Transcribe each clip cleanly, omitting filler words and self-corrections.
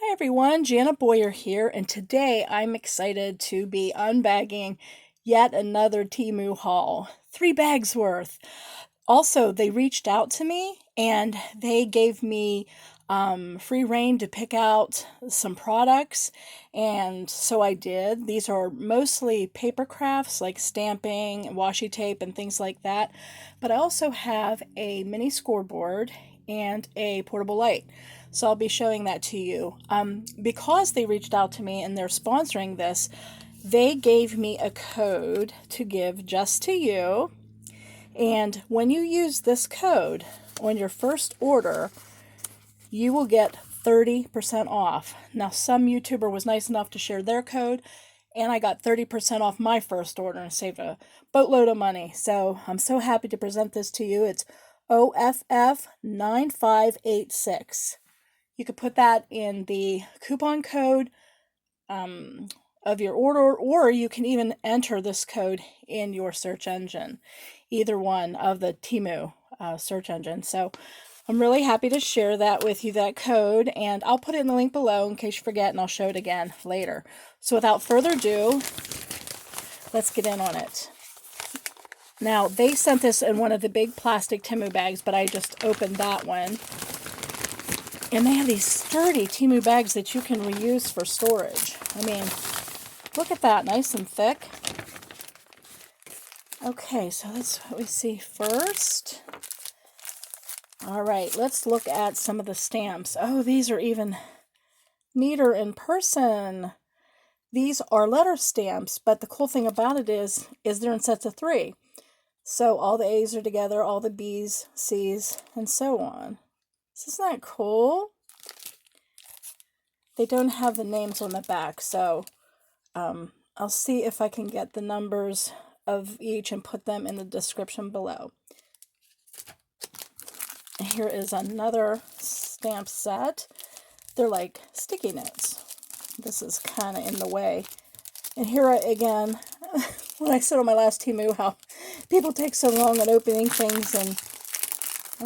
Hi everyone, Jana Boyer here, and today I'm excited to be unbagging yet another Temu haul. 3 bags worth. Also, they reached out to me and they gave me free reign to pick out some products, and so I did. These are mostly paper crafts like stamping, washi tape, and things like that, but I also have a mini scoreboard and a portable light. So I'll be showing that to you. Because they reached out to me and they're sponsoring this, they gave me a code to give just to you. And when you use this code on your first order, you will get 30% off. Now, some YouTuber was nice enough to share their code, and I got 30% off my first order and saved a boatload of money. So I'm so happy to present this to you. It's off9586. You could put that in the coupon code of your order, or you can even enter this code in your search engine, either one of the Temu search engine. So I'm really happy to share that with you, that code, and I'll put it in the link below in case you forget, and I'll show it again later. So without further ado, let's get in on it. Now, they sent this in one of the big plastic Temu bags, but I just opened that one. And they have these sturdy Temu bags that you can reuse for storage. I mean, look at that, nice and thick. Okay, so that's what we see first. All right, let's look at some of the stamps. Oh, these are even neater in person. These are letter stamps, but the cool thing about it is they're in sets of 3. So all the A's are together, all the B's, C's, and so on. Isn't that cool? They don't have the names on the back, so I'll see if I can get the numbers of each and put them in the description below. Here is another stamp set. They're like sticky notes. This is kind of in the way. And here again, when I said on my last Temu how people take so long at opening things, and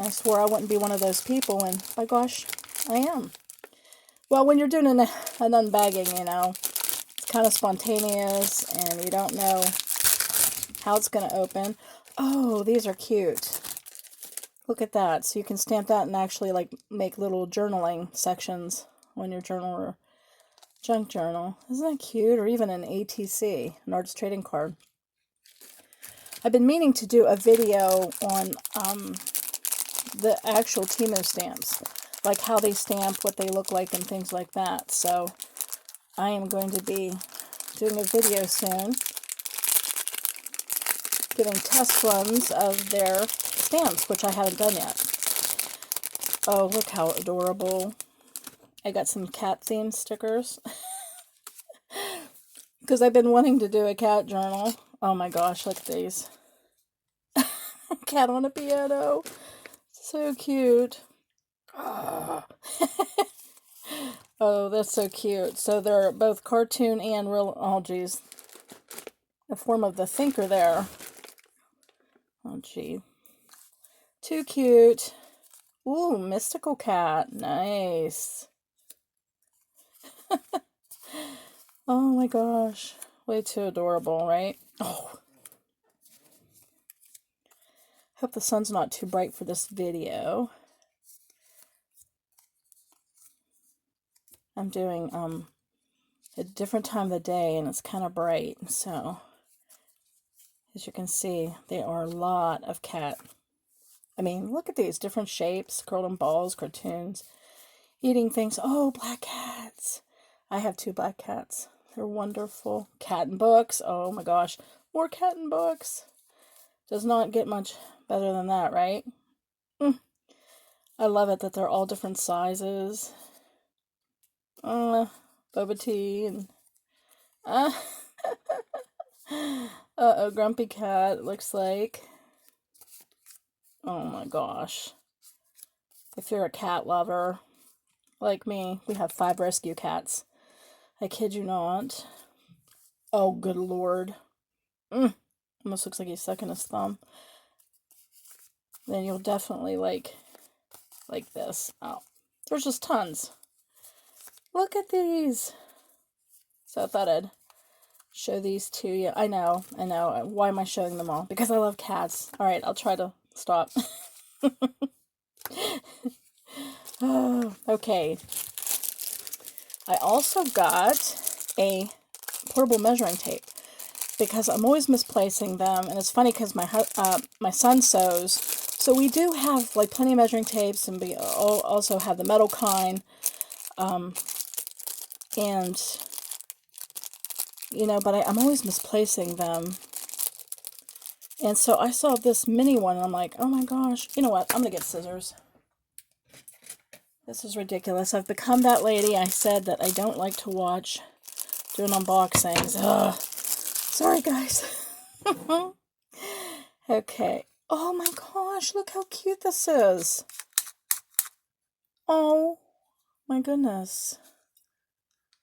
I swore I wouldn't be one of those people, and by gosh, I am. Well, when you're doing an unbagging, you know, it's kind of spontaneous, and you don't know how it's going to open. Oh, these are cute. Look at that. So you can stamp that and actually like make little journaling sections on your journal or junk journal. Isn't that cute? Or even an ATC, an artist trading card. I've been meaning to do a video on the actual Temu stamps, like how they stamp, what they look like, and things like that. So I am going to be doing a video soon, giving test runs of their stamps, which I haven't done yet. Oh, look how adorable. I got some cat themed stickers because I've been wanting to do a cat journal. Oh my gosh, look at these. Cat on a piano. So cute. Oh, that's so cute. So they're both cartoon and real. Oh, geez. The form of the thinker there. Oh, gee. Too cute. Ooh, mystical cat. Nice. Oh my gosh. Way too adorable, right? Oh. Hope the sun's not too bright for this video. I'm doing a different time of the day, and it's kind of bright, so as you can see, there are a lot of cat. I mean, look at these different shapes, curled in balls, cartoons, eating things. Oh, black cats. I have 2 black cats. They're wonderful. Cat and books. Oh my gosh, more cat and books. Does not get much better than that, right? I love it that they're all different sizes. Boba tea and uh-oh, grumpy cat, it looks like. Oh my gosh. If you're a cat lover, like me, we have 5 rescue cats. I kid you not. Oh, good lord. Almost looks like he's sucking his thumb. Then you'll definitely like this. Oh, there's just tons. Look at these. So I thought I'd show these to you. I know. Why am I showing them all? Because I love cats. All right, I'll try to stop. Oh, okay. I also got a portable measuring tape because I'm always misplacing them, and it's funny because my son sews, so we do have like plenty of measuring tapes, and we also have the metal kind, and you know, but I'm always misplacing them. And so I saw this mini one, and I'm like, oh my gosh, you know what? I'm gonna get scissors. This is ridiculous. I've become that lady. I said that I don't like to watch doing unboxings. Ugh. Sorry, guys. Okay. Oh my gosh, look how cute this is. Oh my goodness.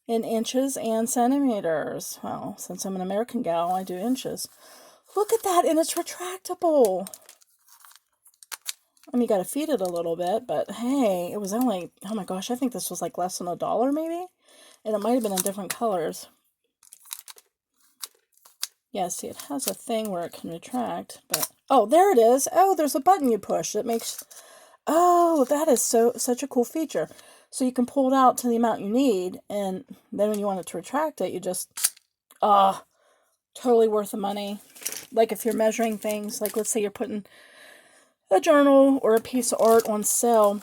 In inches and centimeters. Well, since I'm an American gal, I do inches. Look at that, and it's retractable. I mean, you gotta feed it a little bit, but hey, it was only, oh my gosh, I think this was like less than $1 maybe? And it might have been in different colors. Yeah, see, it has a thing where it can retract, but, oh, there it is. Oh, there's a button you push that makes, oh, that is such a cool feature. So you can pull it out to the amount you need, and then when you want it to retract it, you just, totally worth the money. Like if you're measuring things, like let's say you're putting a journal or a piece of art on sale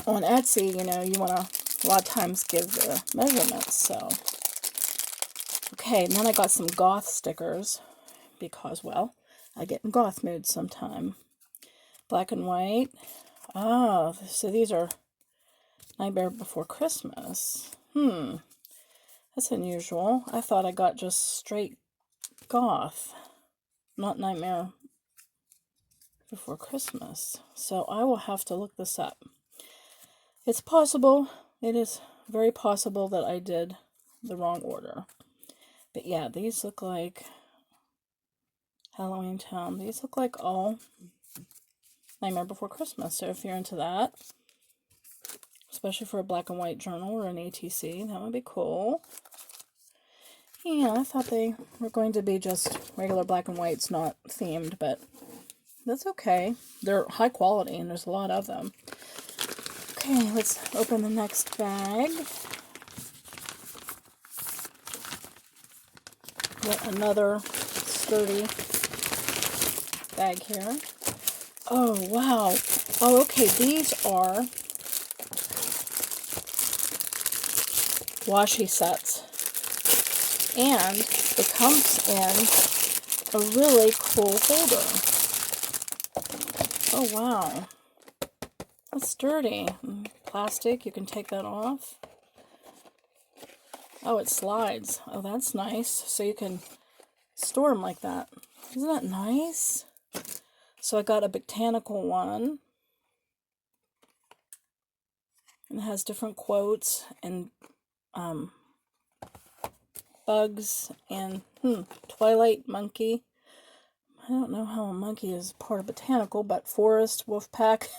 on Etsy, you know, you want to a lot of times give the measurements. So okay, and then I got some goth stickers because, well, I get in goth mood sometime. Black and white. Oh, so these are Nightmare Before Christmas. That's unusual. I thought I got just straight goth, not Nightmare Before Christmas. So I will have to look this up. It's possible, it is very possible that I did the wrong order. But yeah, these look like Halloween Town. These look like all Nightmare Before Christmas. So if you're into that, especially for a black and white journal or an ATC, that would be cool. Yeah, I thought they were going to be just regular black and whites, not themed, but that's okay. They're high quality, and there's a lot of them. Okay, let's open the next bag. Get another sturdy bag here. Oh, wow. Oh, okay, these are washi sets. And it comes in a really cool holder. Oh, wow. That's sturdy. Plastic, you can take that off. Oh, it slides. Oh, that's nice. So you can store them like that. Isn't that nice? So I got a botanical one. And it has different quotes and bugs and Twilight monkey. I don't know how a monkey is part of botanical, but forest, wolf pack,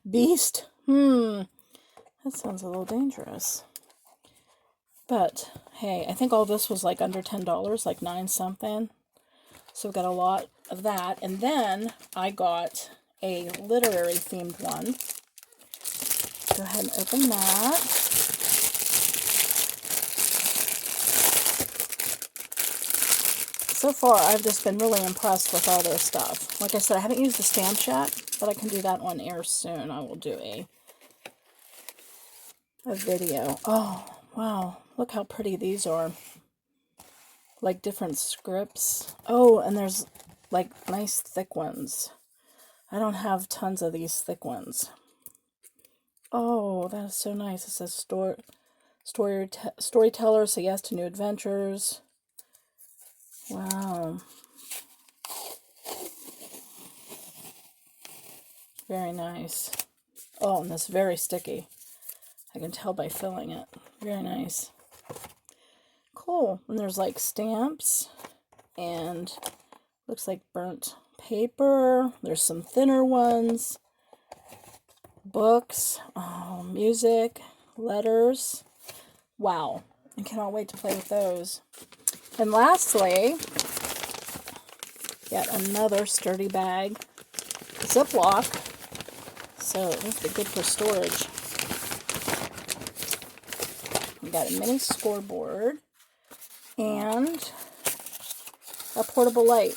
beast. That sounds a little dangerous. But hey, I think all this was like under $10, like 9 something. So we got a lot of that. And then I got a literary themed one. Go ahead and open that. So far, I've just been really impressed with all their stuff. Like I said, I haven't used the stamps yet, but I can do that on air soon. I will do a video. Oh, wow. Look how pretty these are. Like different scripts. Oh, and there's like nice thick ones. I don't have tons of these thick ones. Oh, that is so nice. It says storyteller, say yes to new adventures. Wow. Very nice. Oh, and it's very sticky. I can tell by filling it. Very nice. Cool. And there's like stamps and looks like burnt paper. There's some thinner ones. Books. Oh, music. letters. Wow, I cannot wait to play with those. And lastly, yet another sturdy bag. Ziploc, so this will be good for storage. We got a mini scoreboard and a portable light.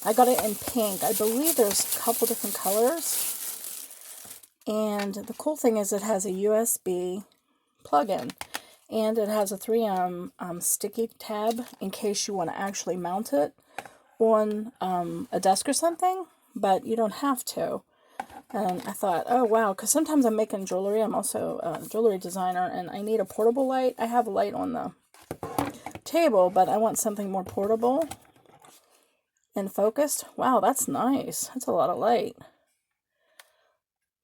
I got it in pink. I believe there's a couple different colors. And the cool thing is it has a USB plug-in. And it has a 3M sticky tab in case you want to actually mount it on a desk or something. But you don't have to. And I thought, oh wow, because sometimes I'm making jewelry. I'm also a jewelry designer, and I need a portable light. I have a light on the table, but I want something more portable and focused. Wow, that's nice. That's a lot of light.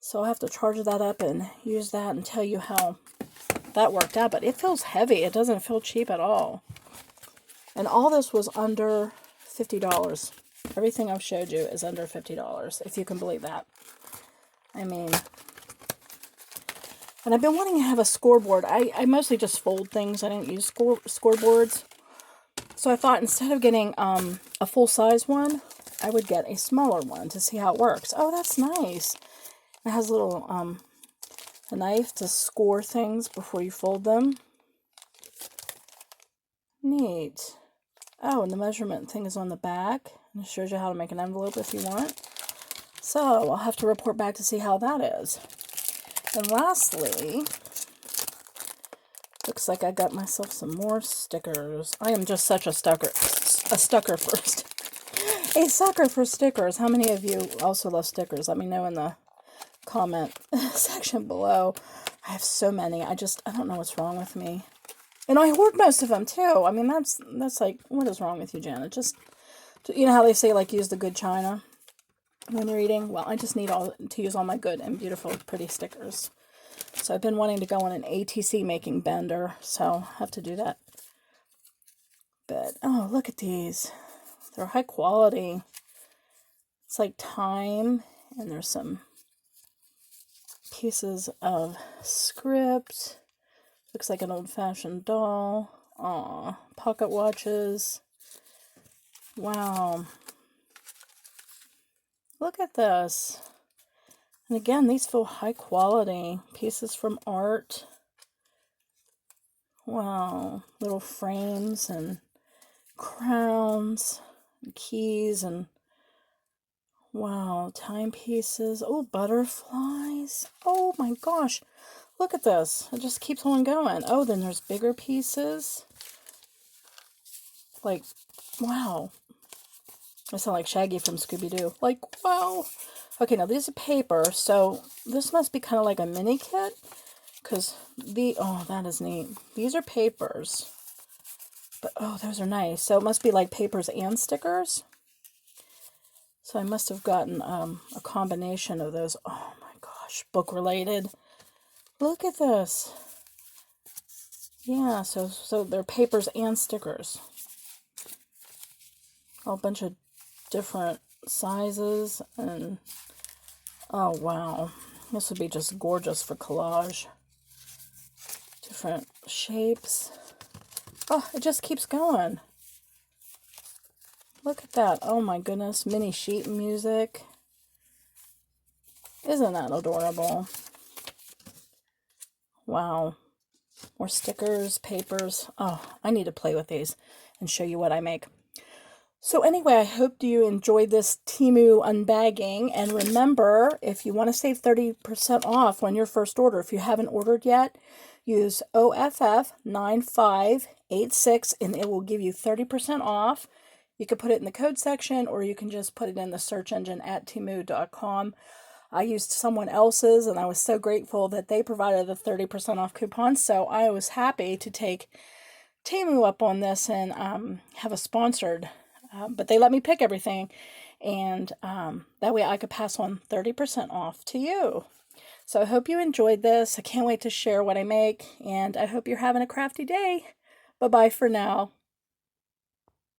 So I'll have to charge that up and use that and tell you how that worked out. But it feels heavy. It doesn't feel cheap at all. And all this was under $50. Everything I've showed you is under $50, if you can believe that. I mean, and I've been wanting to have a scoreboard. I mostly just fold things. I didn't use scoreboards. So I thought instead of getting a full-size one, I would get a smaller one to see how it works. Oh, that's nice. It has a little a knife to score things before you fold them. Neat. Oh, and the measurement thing is on the back. And it shows you how to make an envelope if you want. So I'll have to report back to see how that is. And lastly, looks like I got myself some more stickers. I am just such a sucker for stickers. How many of you also love stickers? Let me know in the comment section below. I have so many. I don't know what's wrong with me. And I hoard most of them too. I mean, that's like, what is wrong with you, Janet? Just, you know how they say, like, use the good china when you're eating? Well, I just need to use all my good and beautiful, pretty stickers. So I've been wanting to go on an ATC making bender, so I'll have to do that. But, oh, look at these. They're high quality. It's like time, and there's some pieces of script. Looks like an old-fashioned doll. Aw, pocket watches. Wow. Look at this. And again, these feel high quality. Pieces from art. Wow. Little frames and crowns and keys and wow, timepieces. Oh, butterflies. Oh my gosh. Look at this. It just keeps on going. Oh, then there's bigger pieces. Like, wow. I sound like Shaggy from Scooby-Doo. Like, wow. Okay, now these are paper, so this must be kind of like a mini kit. Because oh, that is neat. These are papers. But, oh, those are nice. So it must be like papers and stickers. So I must have gotten a combination of those. Oh my gosh, book related. Look at this. Yeah, so they're papers and stickers. A bunch of different sizes and oh wow. This would be just gorgeous for collage. Different shapes. Oh, it just keeps going. Look at that. Oh my goodness. Mini sheet music. Isn't that adorable? Wow. More stickers, papers. Oh, I need to play with these and show you what I make. So anyway, I hope you enjoyed this Temu unbagging. And remember, if you want to save 30% off on your first order, if you haven't ordered yet, use off9586 and it will give you 30% off. You can put it in the code section or you can just put it in the search engine at temu.com. I used someone else's and I was so grateful that they provided a 30% off coupon. So I was happy to take Temu up on this and have a sponsored. But they let me pick everything, and that way I could pass on 30% off to you. So I hope you enjoyed this. I can't wait to share what I make, and I hope you're having a crafty day. Bye-bye for now.